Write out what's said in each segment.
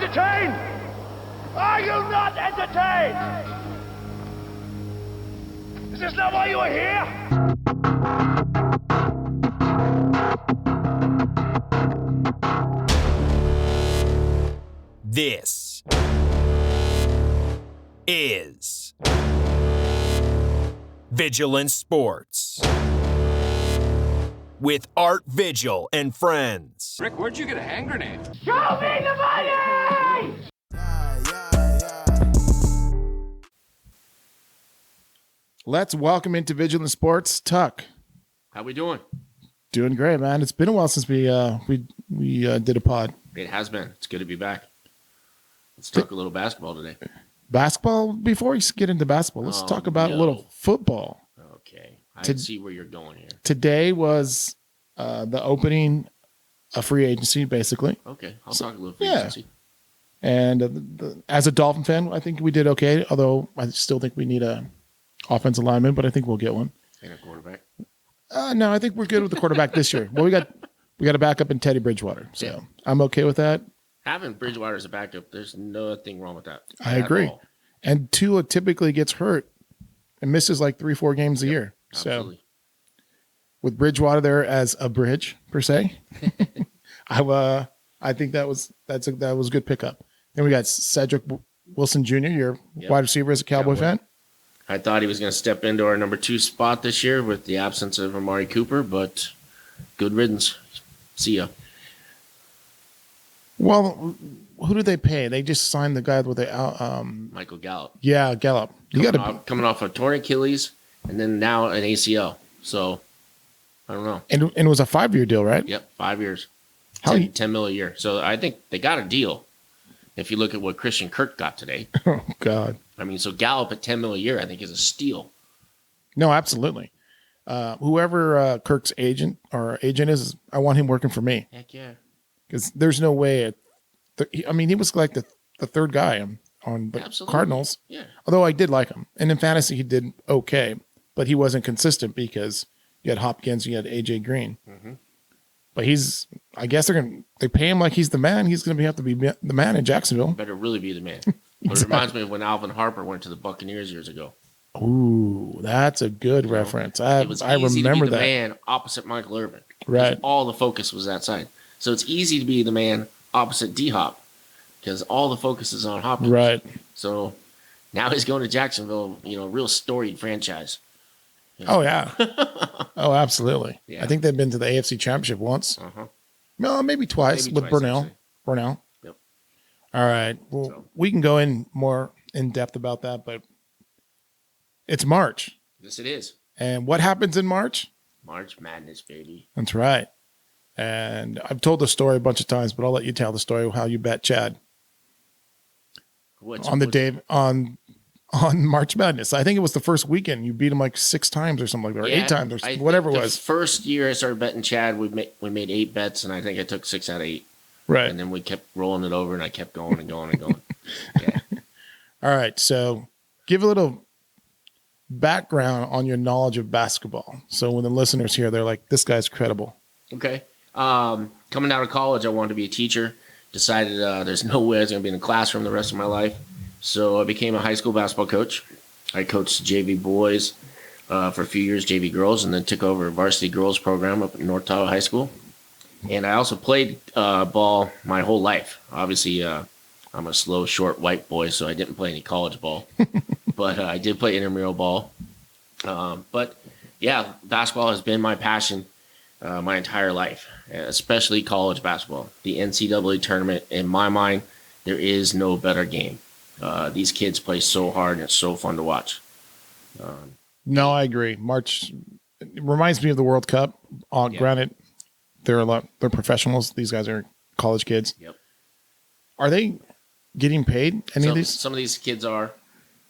entertained? Are you not entertained? Is this not why you are here? This is Vigilant Sports with Art Vigil and friends. Rick, where'd you get a hand grenade? Show me the money! Let's welcome into Vigilant Sports, Tuck. How we doing? Doing great, man. It's been a while since we did a pod. It has been. It's good to be back. Let's talk a little basketball today. Basketball? Before we get into basketball, let's talk about a little football. Okay. I can see where you're going here. Today was the opening of free agency, basically. Okay. I'll talk a little free agency. And as a Dolphin fan, I think we did okay, although I still think we need a offensive lineman, but I think we'll get one. And a quarterback. No, I think we're good with the quarterback this year. Well, we got a backup in Teddy Bridgewater, so yeah. I'm okay with that. Having Bridgewater as a backup, there's nothing wrong with that. I agree. All. And Tua typically gets hurt and misses like 3-4 games a year. Absolutely. So with Bridgewater there as a bridge per se, I think that was a good pickup. Then we got Cedric Wilson Jr., your wide receiver as a Cowboy fan. I thought he was going to step into our number 2 spot this year with the absence of Amari Cooper, but good riddance. See ya. Well, who did they pay? They just signed the guy with the Michael Gallup. Yeah, Gallup. Coming off a torn Achilles and then now an ACL. So I don't know. And it was a 5-year deal, right? Yep, 5 years. How 10 mil a year. So I think they got a deal. If you look at what Christian Kirk got today. Oh God. I mean, so Gallup at 10 mil a year, I think is a steal. No, absolutely. Whoever Kirk's agent is, I want him working for me. Heck yeah. Because there's no way. He was like the third guy on the Cardinals. Yeah. Although I did like him. And in fantasy, he did okay. But he wasn't consistent because you had Hopkins, you had A.J. Green. Mm-hmm. But I guess they pay him like he's the man. He's going to have to be the man in Jacksonville. Better really be the man. Exactly. But it reminds me of when Alvin Harper went to the Buccaneers years ago. Ooh, that's a good reference. I remember to be the that. Man opposite Michael Irvin. Right. All the focus was that side. So it's easy to be the man opposite D-Hop because all the focus is on Hopkins. Right. So now he's going to Jacksonville, real storied franchise. Oh, yeah. Oh, absolutely. Yeah. I think they've been to the AFC Championship once. Uh-huh. No, maybe twice with Burnell. Actually. Burnell. Yep. All right. Well, we can go in more in depth about that, but it's March. Yes, it is. And what happens in March? March Madness, baby. That's right. And I've told the story a bunch of times, but I'll let you tell the story of how you bet Chad on March Madness. I think it was the first weekend. You beat him like 6 times or something like that, or 8 times or whatever it was. First year I started betting Chad, we made 8 bets, and I think I took 6 out of 8. Right. And then we kept rolling it over, and I kept going and going and going. Yeah. All right. So give a little background on your knowledge of basketball. So when the listeners hear, they're like, this guy's credible. Okay. Coming out of college, I wanted to be a teacher. Decided there's no way I was going to be in the classroom the rest of my life. So I became a high school basketball coach. I coached JV boys for a few years, JV girls, and then took over a varsity girls program up at North Tahoe High School. And I also played ball my whole life. Obviously, I'm a slow, short, white boy, so I didn't play any college ball. But I did play intramural ball. But, yeah, basketball has been my passion my entire life, especially college basketball. The NCAA tournament, in my mind, there is no better game. These kids play so hard, and it's so fun to watch. No, I agree. March reminds me of the World Cup. Granted, they're professionals. These guys are college kids. Yep. Are they getting paid? Any of these? Some of these kids are.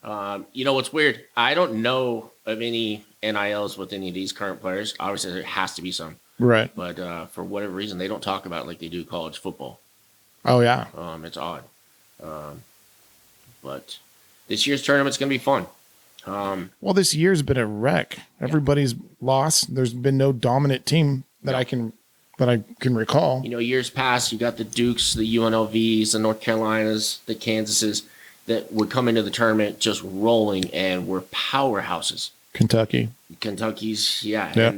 What's weird? I don't know of any NILs with any of these current players. Obviously, there has to be some. Right. But for whatever reason, they don't talk about it like they do college football. Oh, yeah. It's odd. But this year's tournament's going to be fun. Well, this year's been a wreck. Everybody's lost. There's been no dominant team that I can that I can recall. You know, years past, you got the Dukes, the UNLVs, the North Carolinas, the Kansases that would come into the tournament just rolling and were powerhouses. Kentucky. Kentucky's, yeah. Yeah.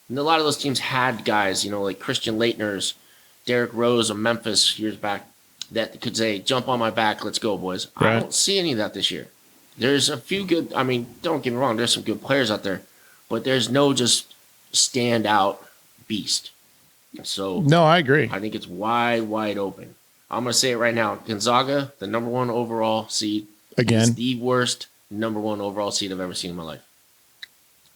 And a lot of those teams had guys, you know, like Christian Leitner's, Derrick Rose of Memphis years back that could say, jump on my back, let's go, boys. Right. I don't see any of that this year. There's a few good, I mean, don't get me wrong, there's some good players out there, but there's no just standout beast. So No, I agree. I think it's wide open. I'm going to say it right now. Gonzaga, the number 1 overall seed, Again. is the worst number 1 overall seed I've ever seen in my life.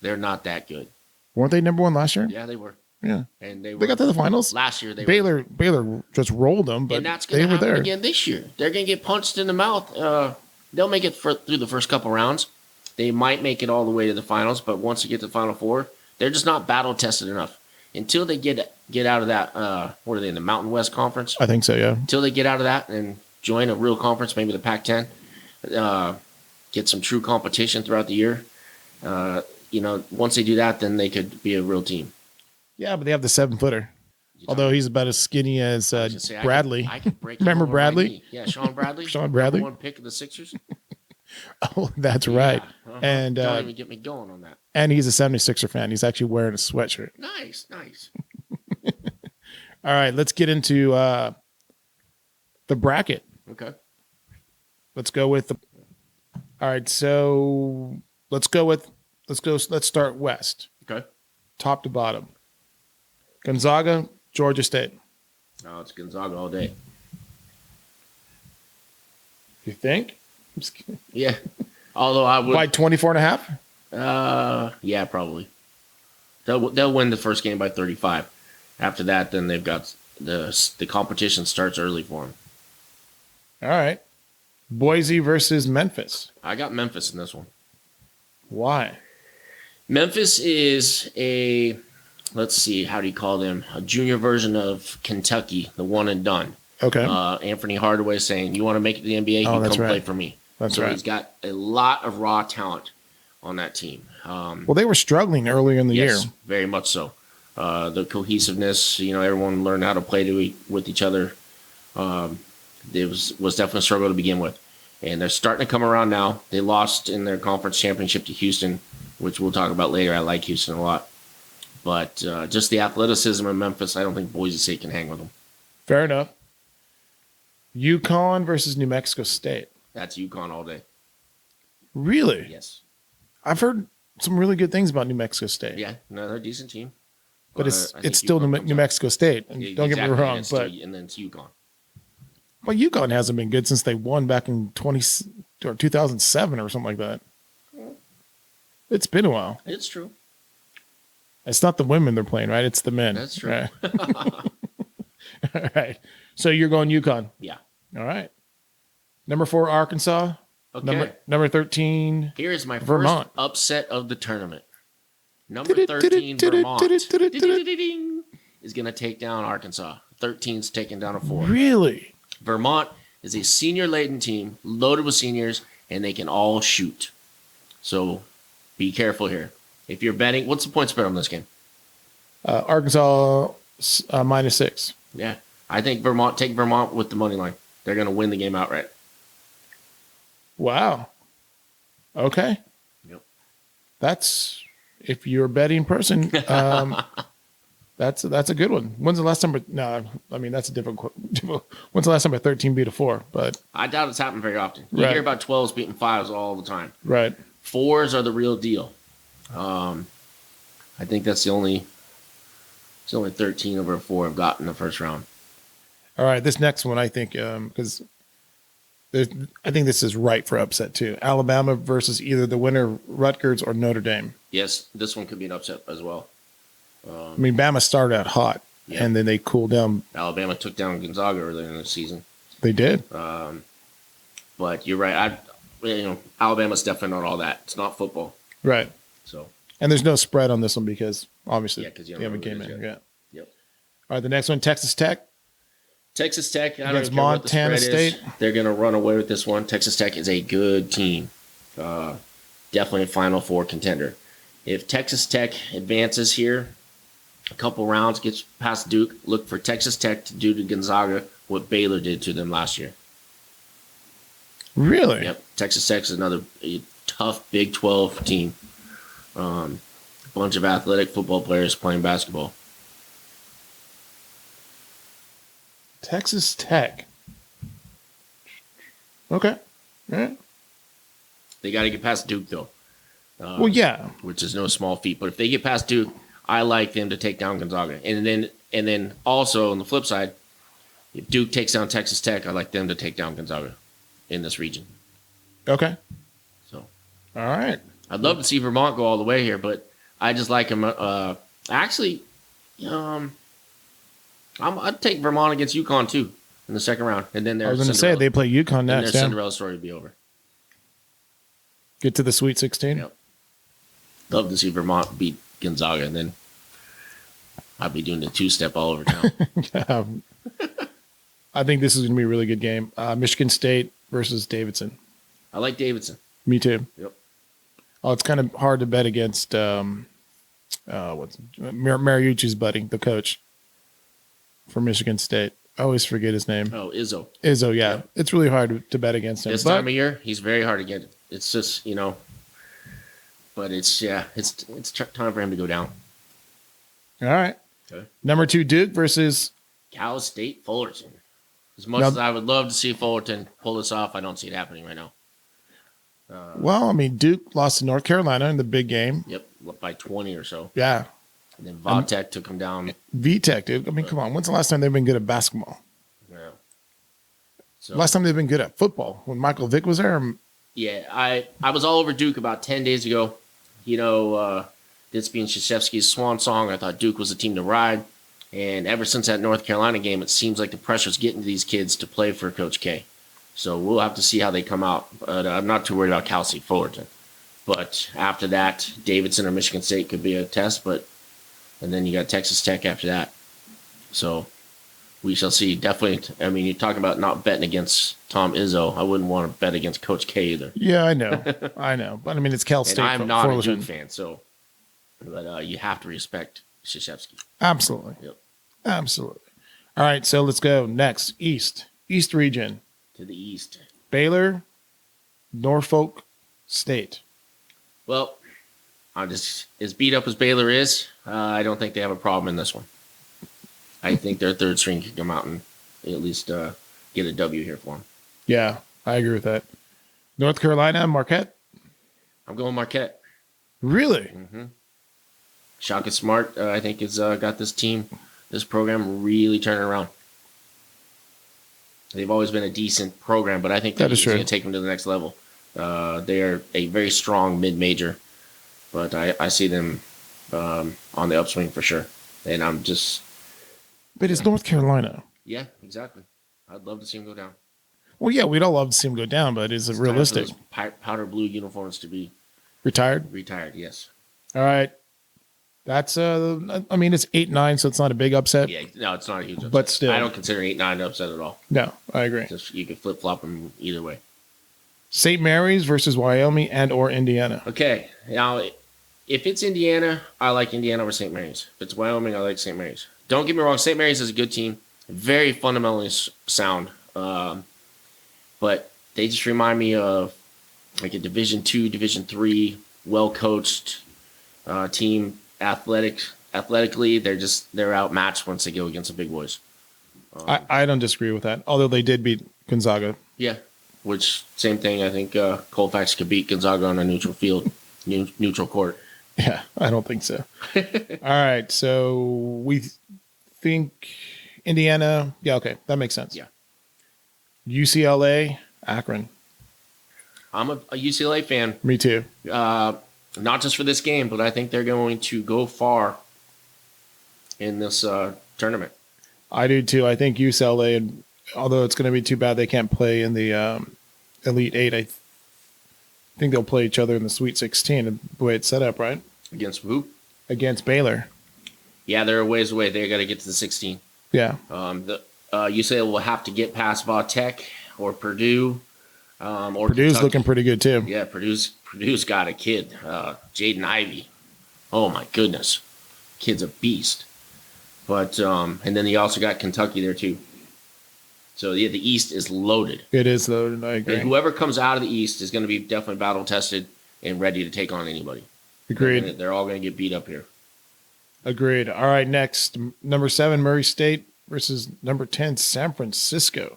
They're not that good. Weren't they number 1 last year? Yeah, they were. Yeah. And they They got to the finals. last year. They were. Baylor just rolled them, but And that's going they to were happen there. again this year. They're going to get punched in the mouth. They'll make it through the first couple rounds. They might make it all the way to the finals, but once they get to the Final Four, they're just not battle tested enough. Until they get out of that, what are they in the Mountain West Conference? I think so, yeah. Until they get out of that and join a real conference, maybe the Pac-10, get some true competition throughout the year. You know, once they do that, then they could be a real team. Yeah, but they have the 7-footer. Although he's about as skinny as Just say, Bradley. I could break him Remember over my Bradley? knee. Yeah, Sean Bradley. Sean Bradley? Number 1 pick of the Sixers. Oh, that's right. Yeah, uh-huh. And Don't even get me going on that. and he's a 76er fan. He's actually wearing a sweatshirt. Nice. All right, let's get into the bracket. Okay. Let's go with the. All right, so let's start west, Okay. top to bottom. Gonzaga, Georgia State. No, it's Gonzaga all day. You think? I'm just kidding. Yeah. Although I would. By 24 and a half? Yeah, probably. They'll win the first game by 35. After that, then they've got the competition starts early for them. All right. Boise versus Memphis. I got Memphis in this one. Why? Memphis is a, let's see, how do you call them? A junior version of Kentucky, the one and done. Okay. Anthony Hardaway saying, you want to make it to the NBA? Oh, You that's come right. play for me. That's so right. he's got a lot of raw talent on that team. Well, they were struggling earlier in the Yes, year. very much so. The cohesiveness, you know, everyone learned how to play with each other. It was definitely a struggle to begin with. And they're starting to come around now. They lost in their conference championship to Houston, which we'll talk about later. I like Houston a lot. But just the athleticism in Memphis, I don't think Boise State can hang with them. Fair enough. UConn versus New Mexico State. That's UConn all day. Really? Yes. I've heard some really good things about New Mexico State. Yeah, another decent team. But I it's think still UConn New comes out. Mexico State. And Yeah, don't get me exactly, wrong, and but and then it's UConn. UConn hasn't been good since they won back in 2007 or something like that. It's been a while. It's true. It's not the women they're playing, right? It's the men. That's true. Right. All right. So you're going UConn. Yeah. All right. Number 4, Arkansas. Okay. Number 13. Here is my Vermont. first upset of the tournament. Number 13, Vermont is going to take down Arkansas. 13's taking down a 4. Really? Vermont is a senior-laden team, loaded with seniors, and they can all shoot. So be careful here. If you're betting, what's the point spread on this game? Arkansas -6. Yeah. I think take Vermont with the money line. They're going to win the game outright. Wow. Okay. Yep. That's, if you're a betting person, that's a good one. When's the last time? That's a different. When's the last time a 13 beat a 4? But I doubt it's happened very often. You Right. hear about 12s beating 5s all the time. right. 4s are the real deal. I think that's the only 13 over a 4 I've got in the first round. All right. This next one, I think, because I think this is right for upset too. Alabama versus either the winner, Rutgers or Notre Dame. Yes, this one could be an upset as well. I mean, Bama started out hot, Yeah. and then they cooled down. Alabama took down Gonzaga earlier in the season. They did. But you're right. Alabama's definitely not all that. It's not football. Right. So, And there's no spread on this one because obviously Yeah, 'cause you they don't haven't know who came it in is yet. yep. All right. The next one, Texas Tech. Texas Tech, I don't Against care what the Montana spread is. State. They're going to run away with this one. Texas Tech is a good team. Definitely a Final Four contender. If Texas Tech advances here, a couple rounds, gets past Duke, look for Texas Tech to do to Gonzaga what Baylor did to them last year. Really? Yep, Texas Tech is another tough Big 12 team. A bunch of athletic football players playing basketball. Texas Tech. Okay. All right. They got to get past Duke, though. Well, yeah. Which is no small feat. But if they get past Duke, I like them to take down Gonzaga. And then also on the flip side, if Duke takes down Texas Tech, I like them to take down Gonzaga in this region. Okay. So, all right. I'd love to see Vermont go all the way here, but I just like them. Actually, I'd take Vermont against UConn too in the second round, and then I was going to say they play UConn and their next. Yeah. Cinderella story would be over. Get to the Sweet 16. Yep. Love to see Vermont beat Gonzaga, and then I'd be doing the two-step all over town. I think this is going to be a really good game. Michigan State versus Davidson. I like Davidson. Me too. Yep. Oh, it's kind of hard to bet against Mariucci's buddy, the coach for Michigan State. I always forget his name. Oh, Izzo. Izzo, yeah. Yep. It's really hard to bet against him. This time of year, he's very hard to get. It's just, but it's time for him to go down. All right. Okay. Number 2, Duke versus Cal State Fullerton. As much as I would love to see Fullerton pull this off, I don't see it happening right now. well, I mean, Duke lost to North Carolina in the big game. Yep, by 20 or so. Yeah. And then Vautech took him down. VTech, dude. I mean, come on. When's the last time they've been good at basketball? Yeah. So, Last time they've been good at football? When Michael Vick was there? yeah, I was all over Duke about 10 days ago. This being Krzyzewski's swan song, I thought Duke was the team to ride. And ever since that North Carolina game, it seems like the pressure's getting to these kids to play for Coach K. So we'll have to see how they come out. But I'm not too worried about Cal State Fullerton. But after that, Davidson or Michigan State could be a test. And then you got Texas Tech after that. So we shall see. Definitely. I mean, you're talking about not betting against Tom Izzo. I wouldn't want to bet against Coach K either. Yeah, I know. I know. But I mean, it's Cal State. And I'm not a Fullerton. Duke fan, so. But you have to respect Krzyzewski. Absolutely. Yep. Absolutely. All right, so let's go next. East region. To the east. Baylor, Norfolk State. Well, I'm just as beat up as Baylor is. I don't think they have a problem in this one. I think their third string can come out and at least get a W here for them. Yeah, I agree with that. North Carolina, Marquette. I'm going Marquette. Really? Shaka Smart, I think, has got this program really turning around. They've always been a decent program, but I think That is he's true. going to take them to the next level. They are a very strong mid-major, but I see them on the upswing for sure. And I'm just, But it's North Carolina. yeah, exactly. I'd love to see them go down. Well, yeah, we'd all love to see him go down, but is it It's time for realistic? those powder blue uniforms to be Retired? retired, yes. All right. That's, I mean, it's 8-9, so it's not a big upset. Yeah, no, it's not a huge upset. But still. I don't consider 8-9 upset at all. No, I agree. Just you can flip-flop them either way. St. Mary's versus Wyoming and or Indiana. Okay, now if it's Indiana, I like Indiana over St. Mary's. If it's Wyoming, I like St. Mary's. Don't get me wrong, St. Mary's is a good team, very fundamentally sound, but they just remind me of like a Division II, Division III, well-coached team. Athletically, they're outmatched once they go against the big boys. I don't disagree with that, although they did beat Gonzaga. Yeah, which same thing. I think Colfax could beat Gonzaga on a neutral field, neutral court. Yeah, I don't think so. All right, so we think Indiana. Yeah, okay, that makes sense. Yeah. UCLA, Akron. I'm a UCLA fan. Me too. Not just for this game, but I think they're going to go far in this tournament. I do too. I think UCLA, and although it's going to be too bad they can't play in the Elite Eight, I think they'll play each other in the Sweet 16, the way it's set up, right? Against who? Against Baylor. Yeah, they're a ways away. They got to get to the 16. Yeah. The UCLA will have to get past Vautech or Purdue. Or Purdue's Kentucky. looking pretty good too. Yeah, Purdue's got a kid, Jaden Ivey. Oh my goodness, kid's a beast. But and then you also got Kentucky there too. So yeah, the East is loaded. It is though, and I agree. And whoever comes out of the East is going to be definitely battle tested and ready to take on anybody. Agreed. They're all going to get beat up here. Agreed. All right, next, number 7, Murray State versus number 10, San Francisco.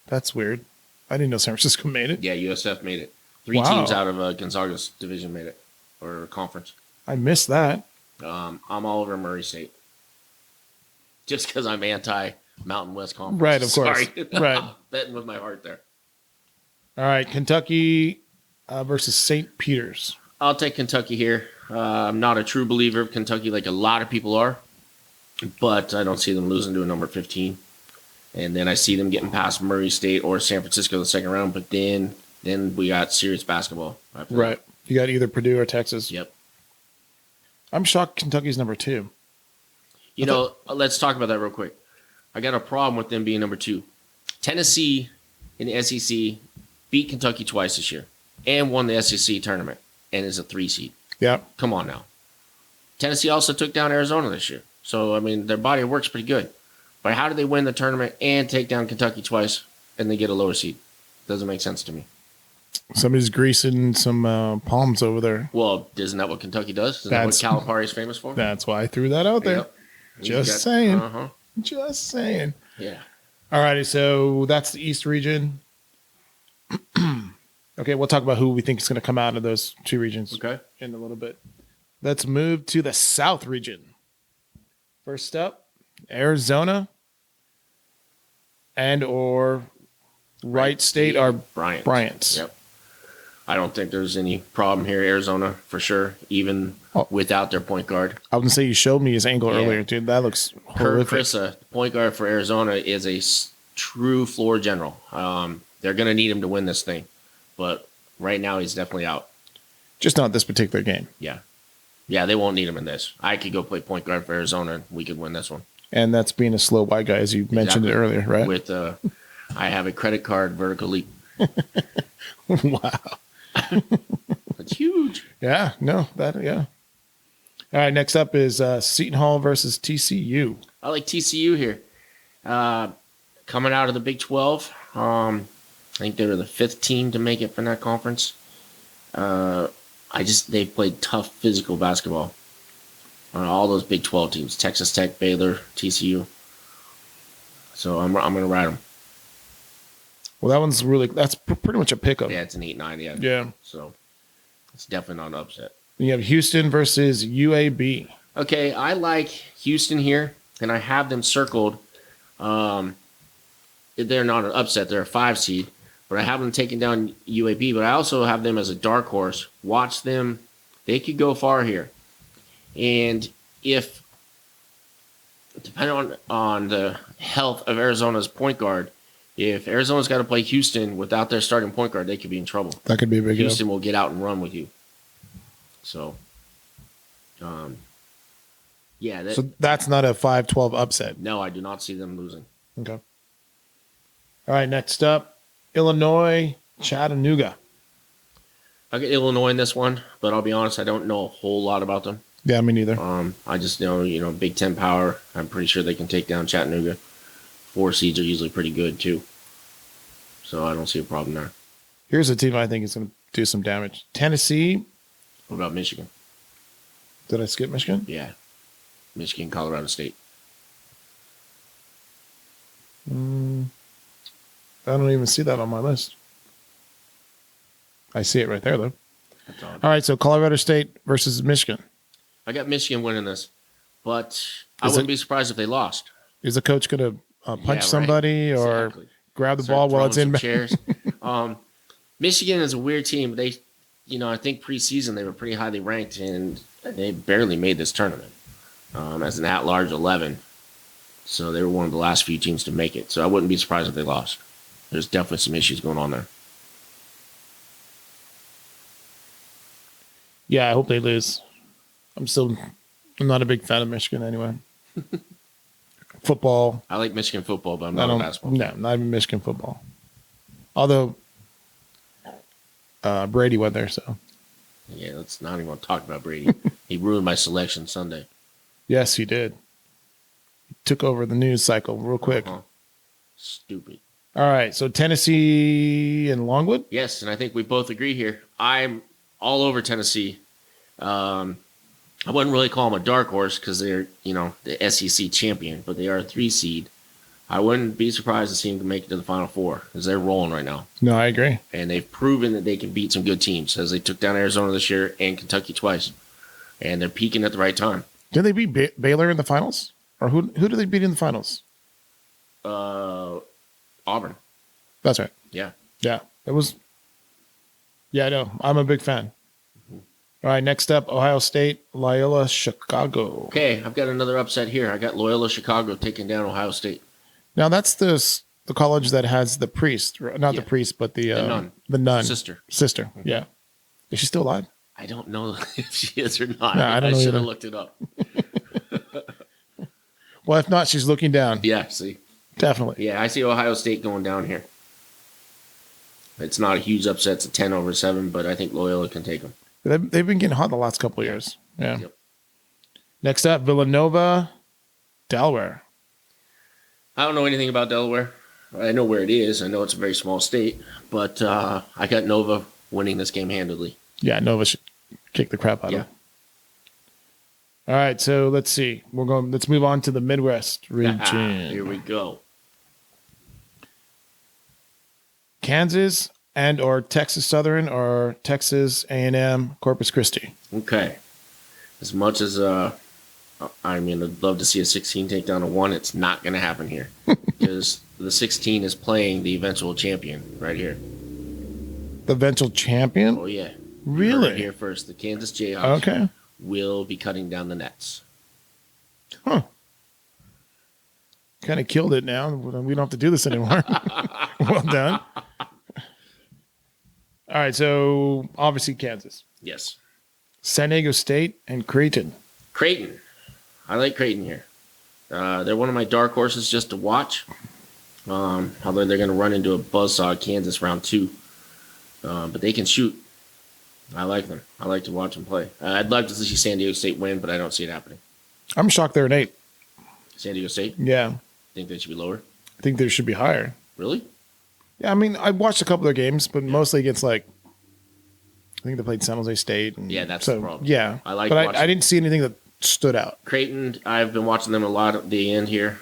That's weird. I didn't know San Francisco made it. Yeah, USF made it. 3 Wow. teams out of Gonzaga's division made it, or conference. I missed that. I'm all over Murray State. Just because I'm anti-Mountain West Conference. Right, of course. Sorry. Right. Betting with my heart there. All right, Kentucky versus St. Peter's. I'll take Kentucky here. I'm not a true believer of Kentucky like a lot of people are, but I don't see them losing to a number 15. And then I see them getting past Murray State or San Francisco in the second round, but then we got serious basketball. After Right. You got either Purdue or Texas. that. Yep. I'm shocked Kentucky's number 2. You know, let's talk about that real quick. I got a problem with them being number 2. Tennessee in the SEC beat Kentucky twice this year and won the SEC tournament and is a 3 seed. Yeah. Come on now. Tennessee also took down Arizona this year. So, I mean, their body of work's pretty good. But how do they win the tournament and take down Kentucky twice and they get a lower seed? Doesn't make sense to me. Somebody's greasing some palms over there. Well, isn't that what Kentucky does? Isn't that what Calipari is famous for? That's why I threw that out there. Yep. Just saying. Uh-huh. Just saying. Yeah. All righty, so that's the East region. Okay, we'll talk about who we think is going to come out of those 2 regions Okay. in a little bit. Let's move to the South region. First up, Arizona and or Wright State are Bryant's. Yep. I don't think there's any problem here. Arizona, for sure, even without their point guard. I was going to say you showed me his angle earlier, dude. That looks Kurt horrific. Krisa, point guard for Arizona, is a true floor general. They're going to need him to win this thing. But right now, he's definitely out. Just not this particular game. Yeah. Yeah, they won't need him in this. I could go play point guard for Arizona, and we could win this one. And that's being a slow white guy, as you mentioned it earlier, right? With I have a credit card vertical leap. Wow. It's huge. Yeah, no, yeah. All right, next up is Seton Hall versus TCU. I like TCU here. Coming out of the Big 12, I think they were the 5th team to make it from that conference. They've played tough physical basketball on all those Big 12 teams: Texas Tech, Baylor, TCU. So I'm going to ride them. Well, that's pretty much a pickup. Yeah, it's an 8-9. Yeah. Yeah. So it's definitely not an upset. Then you have Houston versus UAB. Okay, I like Houston here, and I have them circled. They're not an upset; they're a 5 seed, but I have them taking down UAB. But I also have them as a dark horse. Watch them; they could go far here. And if, depending on the health of Arizona's point guard, if Arizona's got to play Houston without their starting point guard, they could be in trouble. That could be a big Houston will get out and run with you. So, yeah. So that's not a 5-12 upset. No, I do not see them losing. Okay. All right, next up, Illinois, Chattanooga. I get Illinois in this one, but I'll be honest, I don't know a whole lot about them. Yeah, me neither. I just know, Big Ten power. I'm pretty sure they can take down Chattanooga. 4 seeds are usually pretty good too, so I don't see a problem there. Here's a team I think is going to do some damage. Tennessee. What about Michigan? Did I skip Michigan? Yeah, Michigan, Colorado State. I don't even see that on my list. I see it right there, though. That's all. All right, so Colorado State versus Michigan. I got Michigan winning this, but I wouldn't be surprised if they lost. Is the coach going to punch Yeah, right. somebody or Exactly. grab the Start ball while it's throwing in? some chairs. Michigan is a weird team. They, I think preseason they were pretty highly ranked, and they barely made this tournament as an at-large 11. So they were one of the last few teams to make it. So I wouldn't be surprised if they lost. There's definitely some issues going on there. Yeah, I hope they lose. I'm not a big fan of Michigan anyway. Football. I like Michigan football, but I'm not a basketball. No, not even Michigan football. Although Brady went there, so Yeah, let's not even want to talk about Brady. He ruined my selection Sunday. Yes, he did. He took over the news cycle real quick. Stupid. All right, so Tennessee and Longwood. Yes, and I think we both agree here. I'm all over Tennessee. I wouldn't really call them a dark horse because they're, the SEC champion, but they are a 3 seed. I wouldn't be surprised to see them make it to the Final Four because they're rolling right now. No, I agree. And they've proven that they can beat some good teams as they took down Arizona this year and Kentucky twice. And they're peaking at the right time. Did they beat Baylor in the finals? Or who did they beat in the finals? Auburn. That's right. Yeah. Yeah, it was. Yeah, I know. I'm a big fan. All right, next up, Ohio State, Loyola Chicago. Okay, I've got another upset here. I got Loyola Chicago taking down Ohio State. Now, that's the college that has the priest. Not the priest, but the nun. The nun. Sister. Yeah. Is she still alive? I don't know if she is or not. No, I don't know should either. have looked it up. Well, if not, she's looking down. Yeah, see. Definitely. Yeah, I see Ohio State going down here. It's not a huge upset. It's a 10-7, but I think Loyola can take them. They've been getting hot the last couple of years. Yeah. Yep. Next up, Villanova, Delaware. I don't know anything about Delaware. I know where it is. I know it's a very small state, but I got Nova winning this game handily. Yeah, Nova should kick the crap out of them. All right, so let's see. Let's move on to the Midwest region. Here we go. Kansas and or Texas Southern or Texas A&M Corpus Christi. Okay. As much as I'd love to see a 16 take down a 1, it's not going to happen here because the 16 is playing the eventual champion right here. The eventual champion? Oh yeah. Really? Heard it here first. The Kansas Jayhawks Okay. will be cutting down the nets. Huh. Kind of killed it now. We don't have to do this anymore. Well done. All right, so obviously Kansas. Yes. San Diego State and Creighton. Creighton. I like Creighton here. They're one of my dark horses just to watch. Although they're going to run into a buzzsaw Kansas round 2. But they can shoot. I like them. I like to watch them play. I'd love to see San Diego State win, but I don't see it happening. I'm shocked they're an 8. San Diego State? Yeah. Think they should be lower? I think they should be higher. Really? Yeah, I mean, I watched a couple of their games, but mostly against I think they played San Jose State. And Yeah, that's the problem. Yeah. I like but watching- I didn't see anything that stood out. Creighton, I've been watching them a lot at the end here,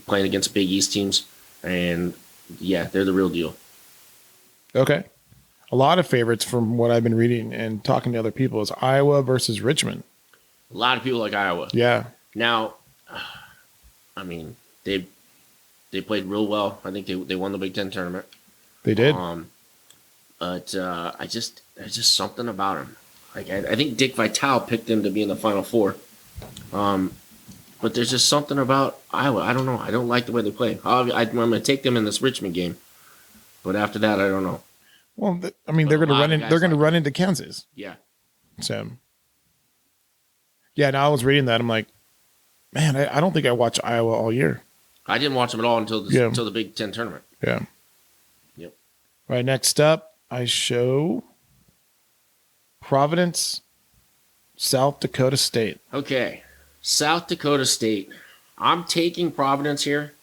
playing against Big East teams. And, yeah, they're the real deal. Okay. A lot of favorites from what I've been reading and talking to other people is Iowa versus Richmond. A lot of people like Iowa. Yeah. Now, I mean, they played real well. I think they won the Big Ten tournament. They did. But there's just something about them. Like I think Dick Vitale picked them to be in the Final Four. But there's just something about Iowa. I don't know. I don't like the way they play. I'm going to take them in this Richmond game, but after that, I don't know. Well, they're going to a lot run of in. They're guys going to like run into Kansas. Yeah, So, yeah. Now I was reading that. I'm like, man, I don't think I watched Iowa all year. I didn't watch them at all until the Big Ten tournament. Yeah. Yep. All right. Next up, I show Providence, South Dakota State. Okay, South Dakota State. I'm taking Providence here.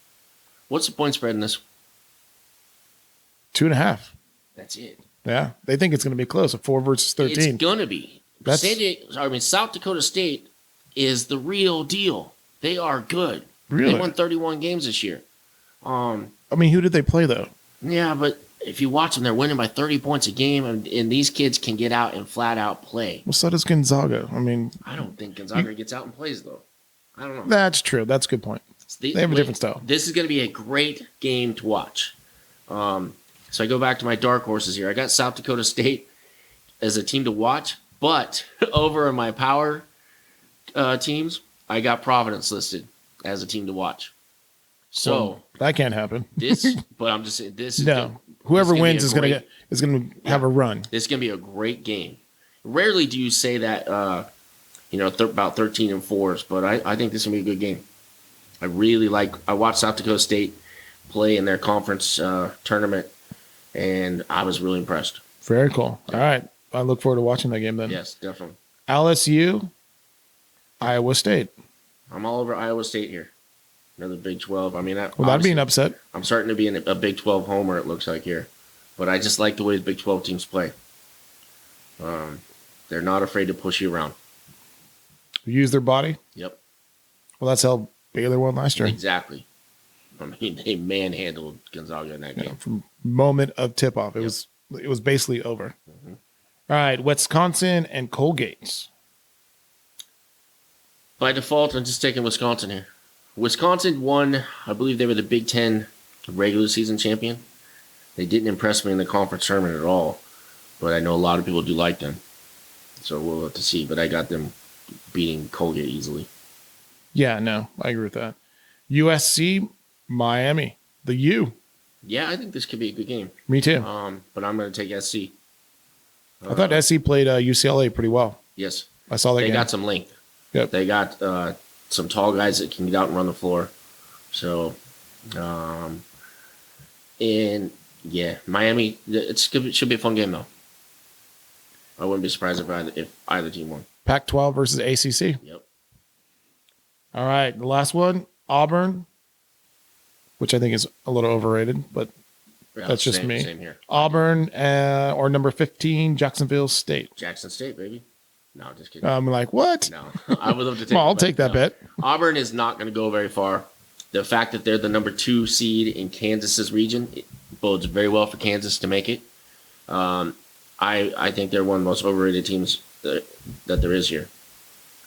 What's the point spread in this? 2.5. That's it. Yeah. They think it's going to be close. A 4 versus 13. It's gonna be. South Dakota State is the real deal. They are good. Really? They won 31 games this year. I mean, who did they play though? Yeah, but if you watch them, they're winning by 30 points a game, and these kids can get out and flat out play. Well, so does Gonzaga. I mean, I don't think Gonzaga gets out and plays though. I don't know. that's true. That's a good point. They have a different style. This is going to be a great game to watch. So I go back to my dark horses here. I got South Dakota State as a team to watch, but over in my power teams, I got Providence listed as a team to watch. So Well, that can't happen. but I'm just saying this. No, whoever gonna be wins a is going great- to have a run. This is going to be a great game. Rarely do you say that, about 13 and 4s, but I think this is going to be a good game. I watched South Dakota State play in their conference tournament, and I was really impressed. Very cool. All right. I look forward to watching that game then. Yes, definitely. LSU, Iowa State. I'm all over Iowa State here. Another Big 12. I mean, Well, that'd be an upset. I'm starting to be a Big 12 homer, it looks like here. But I just like the way the Big 12 teams play. They're not afraid to push you around. Use their body. Yep. Well, that's how Baylor won last year. Exactly. I mean, they manhandled Gonzaga in that game. From moment of tip off, it was basically over. Mm-hmm. All right, Wisconsin and Colgate. By default, I'm just taking Wisconsin here. Wisconsin won, I believe they were the Big Ten regular season champion. They didn't impress me in the conference tournament at all, but I know a lot of people do like them. So we'll have to see, but I got them beating Colgate easily. Yeah, no, I agree with that. USC, Miami, the U. Yeah, I think this could be a good game. Me too. But I'm going to take SC. I thought SC played UCLA pretty well. Yes. I saw that They game. got some length. Yep. They got some tall guys that can get out and run the floor. So, and yeah, Miami, it should be a fun game, though. I wouldn't be surprised if either team won. Pac-12 versus ACC. Yep. All right, the last one, Auburn, which I think is a little overrated, but Yeah, that's just same, me. Same here. Auburn or number 15, Jacksonville State. Jackson State, baby. No, just kidding. I'm like, what? No, I would love to take. Well, I'll it, but take that no. bet. Auburn Auburn is not going to go very far. The fact that they're the number 2 seed in Kansas's region it bodes very well for Kansas to make it. I think they're one of the most overrated teams that there is here.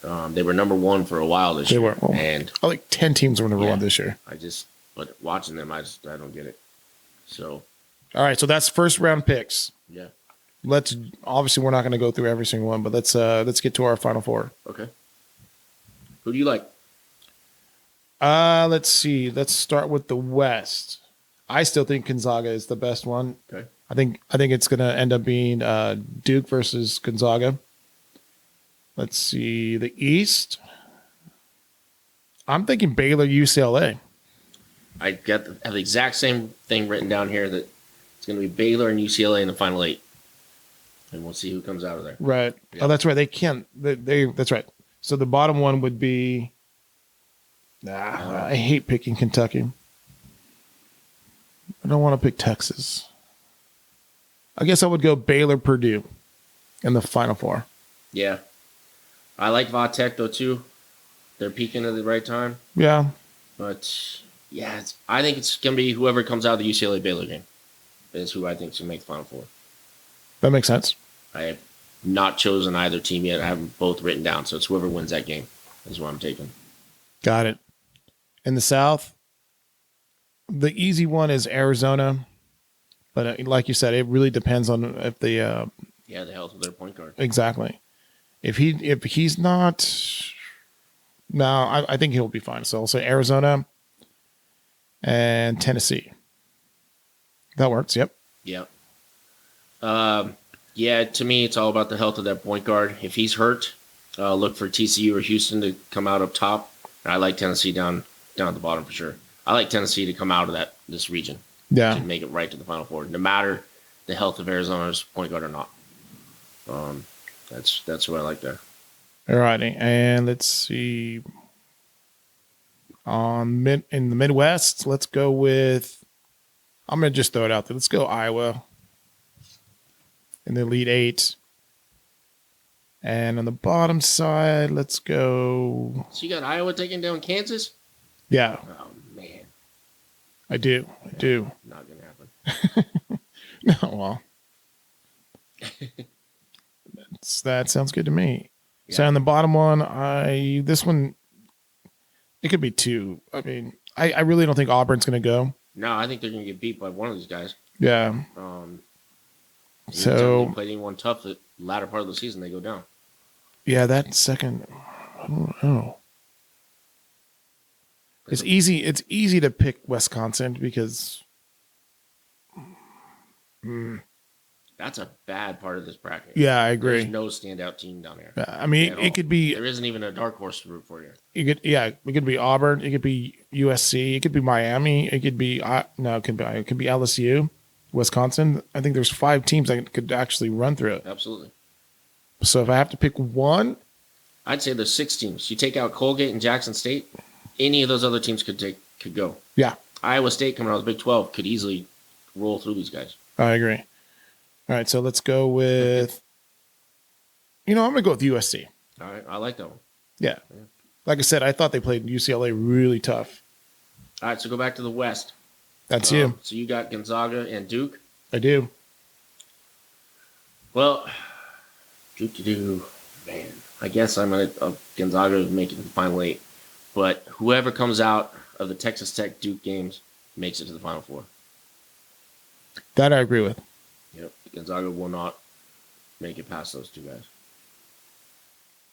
They were number 1 for a while this They year. were. Oh. And I like 10 teams were number Yeah. one this year. but watching them, I don't get it. So, All right, so that's first round picks. yeah. Let's obviously we're not going to go through every single one, but let's get to our final four. Okay. Who do you like? Let's see. Let's start with the West. I still think Gonzaga is the best one. Okay. I think it's going to end up being Duke versus Gonzaga. Let's see the East. I'm thinking Baylor UCLA. I have the exact same thing written down here that it's going to be Baylor and UCLA in the final 8. And we'll see who comes out of there. Right. Yeah. Oh, that's right. They can't. They that's right. So the bottom one would be. I hate picking Kentucky. I don't want to pick Texas. I guess I would go Baylor Purdue in the final 4. Yeah. I like Vatek, though, too. They're peaking at the right time. Yeah. But, yeah, I think it's going to be whoever comes out of the UCLA-Baylor game is who I think is going to make the final 4. That makes sense. I have not chosen either team yet. I have them both written down, so it's whoever wins that game is what I'm taking. Got it. In the South, the easy one is Arizona. But like you said, it really depends on if the Yeah, the health of their point guard. exactly. If he's not, no, I think he'll be fine. So I'll say Arizona and Tennessee. That works. Yep. Yep. Yeah, to me, it's all about the health of that point guard. If he's hurt, look for TCU or Houston to come out up top. And I like Tennessee down at the bottom for sure. I like Tennessee to come out of this region Yeah. to make it right to the Final Four, no matter the health of Arizona's point guard or not. That's what I like there. All righty. And let's see. In the Midwest, let's go with. I'm gonna just throw it out there. Let's go Iowa in the Elite 8. And on the bottom side, let's go. So you got Iowa taking down Kansas? Yeah, Oh man, I do. not gonna happen. No, well, that sounds good to me. So Yeah. on the bottom one, this one, it could be 2. I mean, I really don't think Auburn's going to go. No, I think they're gonna get beat by one of these guys. Yeah. Anytime So they played anyone tough the latter part of the season, they go down. yeah, that second, I don't know. It's easy. It's easy to pick Wisconsin because That's a bad part of this bracket. yeah, I agree. There's no standout team down here. I mean, at it all. could be. There isn't even a dark horse to root for you. It could be Auburn. It could be USC. It could be Miami. It could be it could be LSU, Wisconsin. I think there's 5 teams that could actually run through it. Absolutely. So if I have to pick one, I'd say there's 6 teams. You take out Colgate and Jackson State, any of those other teams could go. Yeah, Iowa State coming out of the Big 12 could easily roll through these guys. I agree. All right, so let's go with. I'm going to go with USC. All right, I like that one. Yeah. Like I said, I thought they played UCLA really tough. All right, so go back to the West. That's you. So you got Gonzaga and Duke. I do. Well, man. I guess I'm going to Gonzaga make it to the Final 8. But whoever comes out of the Texas Tech Duke games makes it to the Final 4. That I agree with. Yep. Gonzaga will not make it past those 2 guys.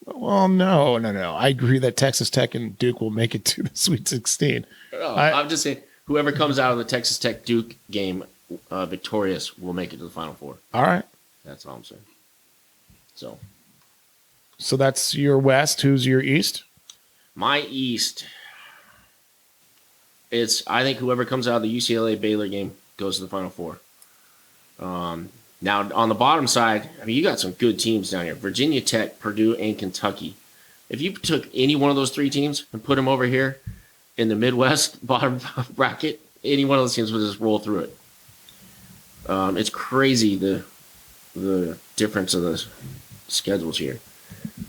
Well, no. I agree that Texas Tech and Duke will make it to the Sweet 16. No, I'm just saying whoever comes out of the Texas Tech Duke game victorious will make it to the Final 4. All right. That's all I'm saying. So that's your West. Who's your East? My East, I think whoever comes out of the UCLA Baylor game goes to the Final 4. Now, on the bottom side, I mean, you got some good teams down here. Virginia Tech, Purdue, and Kentucky. If you took any one of those 3 teams and put them over here in the Midwest bottom bracket, any one of those teams would just roll through it. It's crazy the difference of the schedules here.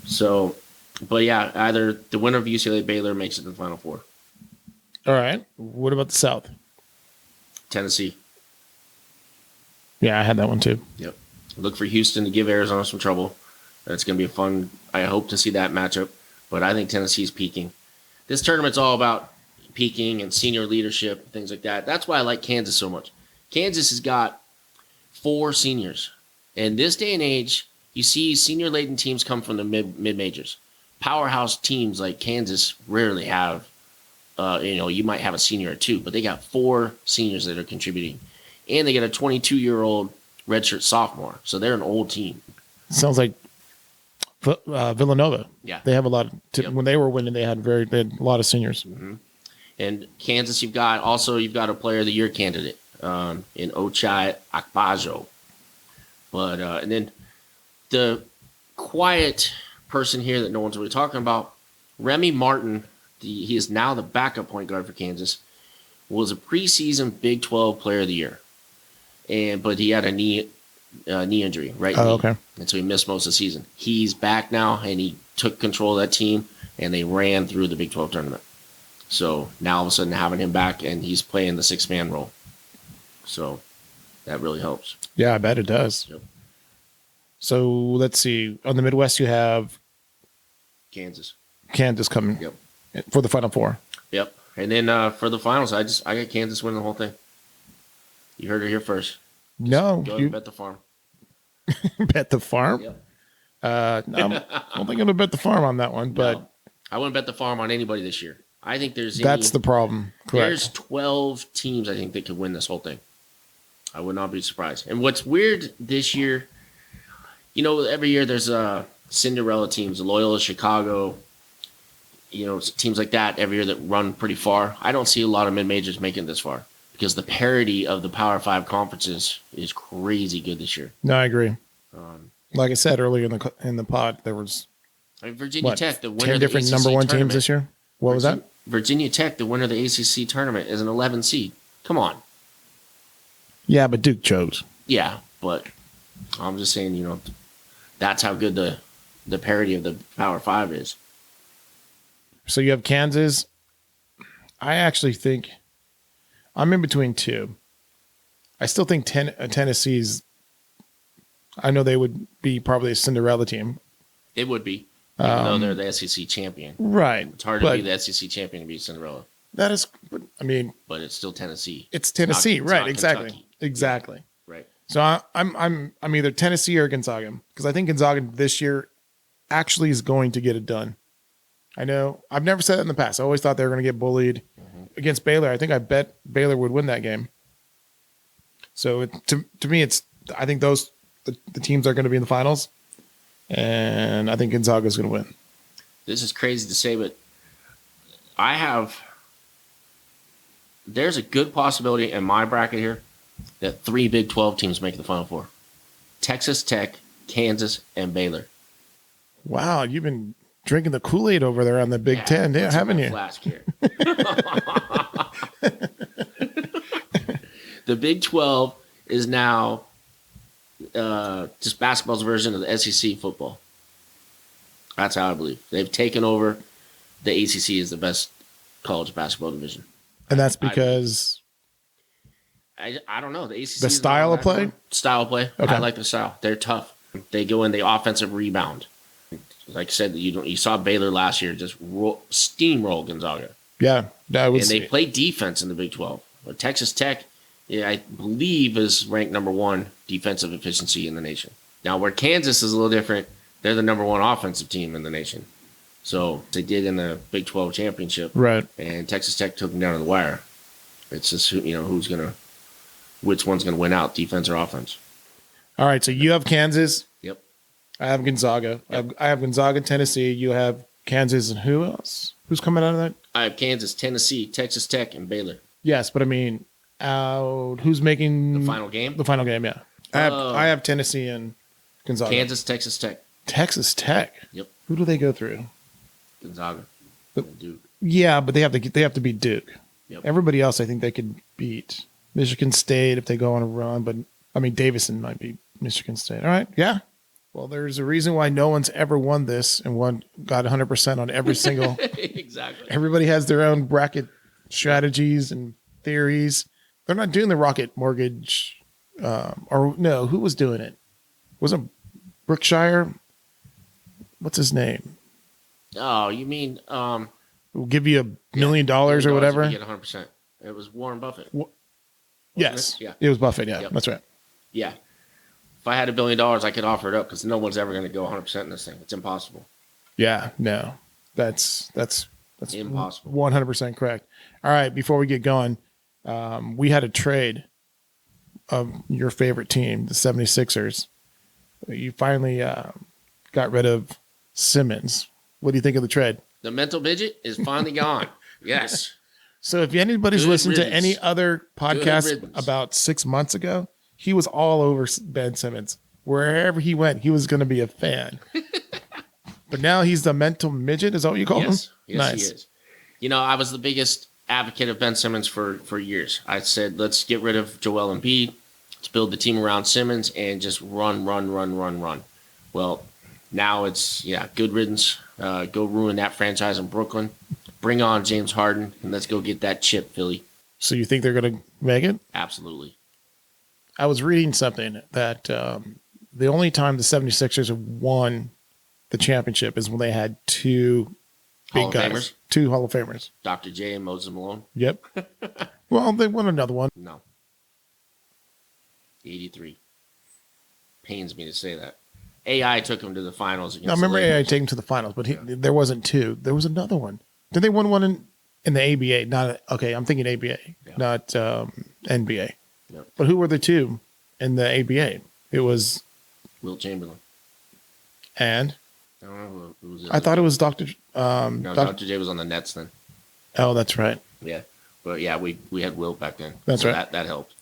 So, but yeah, either the winner of UCLA Baylor makes it to the Final 4. All right. What about the South? Tennessee. Yeah, I had that one too. Yep. Look for Houston to give Arizona some trouble. It's going to be a fun. I hope to see that matchup, but I think Tennessee's peaking. This tournament's all about peaking and senior leadership, things like that. That's why I like Kansas so much. Kansas has got 4 seniors. In this day and age, you see senior-laden teams come from the mid-majors. Powerhouse teams like Kansas rarely have, you might have a senior or 2, but they got 4 seniors that are contributing. And they get a 22-year-old redshirt sophomore. So they're an old team. Sounds like Villanova. Yeah. They have a lot of, when they were winning, they had a lot of seniors. Mm-hmm. And Kansas, you've got a player of the year candidate in Ochai Agbajo. But and then the quiet person here that no one's really talking about, Remy Martin, he is now the backup point guard for Kansas, was a preseason Big 12 player of the year. But he had a knee injury, right? Oh, okay. And so he missed most of the season. He's back now, and he took control of that team, and they ran through the Big 12 tournament. So now all of a sudden having him back, and he's playing the 6-man role. So that really helps. Yeah, I bet it does. Yep. So let's see. On the Midwest, you have Kansas coming Yep. for the Final 4. Yep. And then for the finals, I got Kansas winning the whole thing. You heard it here first. No, Go you and bet the farm. bet the farm. Yep. I don't think I'm gonna bet the farm on that one, but No, I wouldn't bet the farm on anybody this year. I think that's the problem. Correct. There's 12 teams I think that could win this whole thing. I would not be surprised. And what's weird this year, every year there's Cinderella teams, Loyola Chicago, teams like that every year that run pretty far. I don't see a lot of mid-majors making it this far because the parity of the Power 5 conferences is crazy good this year. No, I agree. Like I said earlier in the pod, there was Virginia Tech, the winner 10 of the different ACC number 1 tournament. teams this year. What was that? Virginia Tech, the winner of the ACC tournament, is an 11 seed. Come on. Yeah, but Duke chose. Yeah, but I'm just saying, that's how good the parity of the Power 5 is. So you have Kansas. I actually think I'm in between 2. I still think Tennessee's. I know they would be probably a Cinderella team. It would be, even though they're the SEC champion. Right. It's hard to be the SEC champion and be Cinderella, That is, I mean, but it's still Tennessee. it's Tennessee, It's right? not Exactly, Kentucky. exactly. Right. So I'm either Tennessee or Gonzaga because I think Gonzaga this year actually is going to get it done. I know I've never said that in the past. I always thought they were going to get bullied against Baylor. I think I bet Baylor would win that game. So to me, I think the teams are going to be in the finals, and I think Gonzaga is going to win. This is crazy to say, but there's a good possibility in my bracket here that 3 Big 12 teams make the Final 4. Texas Tech, Kansas, and Baylor. Wow, you've been drinking the Kool-Aid over there on the Big Ten, what's in haven't my you? Flask here. The Big 12 is now just basketball's version of the SEC football. That's how I believe. They've taken over. The ACC is the best college basketball division. And that's because I don't know. The ACC the is style of play? Style of play. Okay. I like the style. They're tough. They go in the offensive rebound. Like I said, you saw Baylor last year just steamroll Gonzaga. Yeah, that was. And they play defense in the Big 12. But Texas Tech, I believe, is ranked number 1 defensive efficiency in the nation. Now, where Kansas is a little different, they're the number 1 offensive team in the nation. So they did in the Big 12 championship. Right. And Texas Tech took them down to the wire. It's just, which one's going to win out, defense or offense. All right, so you have Kansas. Yep. I have Gonzaga. Yep. I have Gonzaga, Tennessee. You have Kansas, and who else? Who's coming out of that? I have Kansas, Tennessee, Texas Tech, and Baylor. Yes, but I mean, who's making The final game? The final game, yeah. I have Tennessee and Gonzaga. Kansas, Texas Tech. Texas Tech. Yep. Who do they go through? Gonzaga. But- Duke. Yeah, but they have to beat Duke. Yep. Everybody else, I think they could beat Michigan State if they go on a run. But I mean, Davison might beat Michigan State. All right, yeah. Well, there's a reason why no one's ever won this and got 100% on every single. Exactly. Everybody has their own bracket strategies and theories. They're not doing the Rocket Mortgage, or no, who was doing it? Wasn't Brookshire? What's his name? Oh, you mean We'll give you $1 million or whatever. You get 100%. It was Warren Buffett. Yes, Yeah. it was Buffett. Yeah, Yep. that's right. Yeah. If I had $1 billion, I could offer it up because no one's ever going to go 100% in this thing. It's impossible. Yeah, no, that's Impossible. 100% correct. All right, before we get going, we had a trade of your favorite team, the 76ers. You finally got rid of Simmons. What do you think of the trade? The mental midget is finally gone. Yes. So if anybody's Good listened to riddance. any other podcast riddance. about 6 months ago, he was all over Ben Simmons. Wherever he went, he was going to be a fan. But now he's the mental midget. Is that what you call him? Yes. Yes, Nice. he is. I was the biggest advocate of Ben Simmons for years. I said, let's get rid of Joel Embiid. Let's build the team around Simmons and just run. Well, now it's, good riddance. Go ruin that franchise in Brooklyn. Bring on James Harden, and let's go get that chip, Philly. So you think they're going to make it? Absolutely. I was reading something that the only time the 76ers have won the championship is when they had two Hall big of guys. Famers? 2 Hall of Famers. Dr. J and Moses Malone? Yep. Well, they won another one. No. 83. Pains me to say that. AI took him to the finals against I remember the AI Lakers. taking to the finals, but there wasn't 2. There was another one. Did they win one in the ABA? Okay, I'm thinking ABA, not NBA. Yep. But who were the 2 in the ABA? It was, Wilt Chamberlain. and I don't know who was it. I thought it was Dr. No, Dr. J was on the Nets then. Oh, that's right. Yeah. But yeah, we had Wilt back then. That's So right. That helped.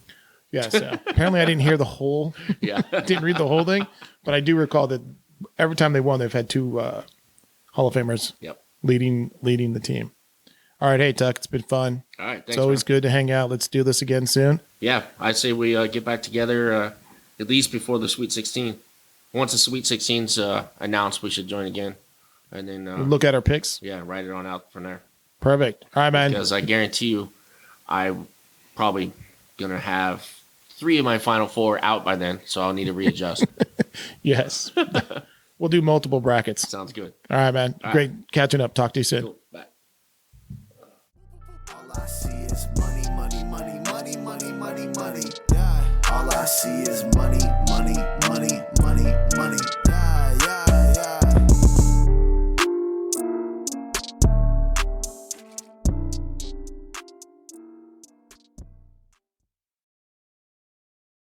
Yeah, so apparently I didn't hear the whole, Yeah. didn't read the whole thing, but I do recall that every time they won, they've had 2 Hall of Famers Yep. leading the team. All right, hey Tuck, it's been fun. All right. Thanks. It's always man. good to hang out. Let's do this again soon. Yeah, I say we get back together at least before the Sweet 16. Once the Sweet 16's announced, we should join again, and then Look at our picks. write it on out from there. Perfect. All right, man. Because I guarantee you, I'm probably gonna have 3 of my Final 4 out by then, so I'll need to readjust. Yes. We'll do multiple brackets. Sounds good. All right, man. All right. Great catching up. Talk to you soon. Cool. Bye. All I see is money, money, money, money, money, money, money. Yeah. All I see is money,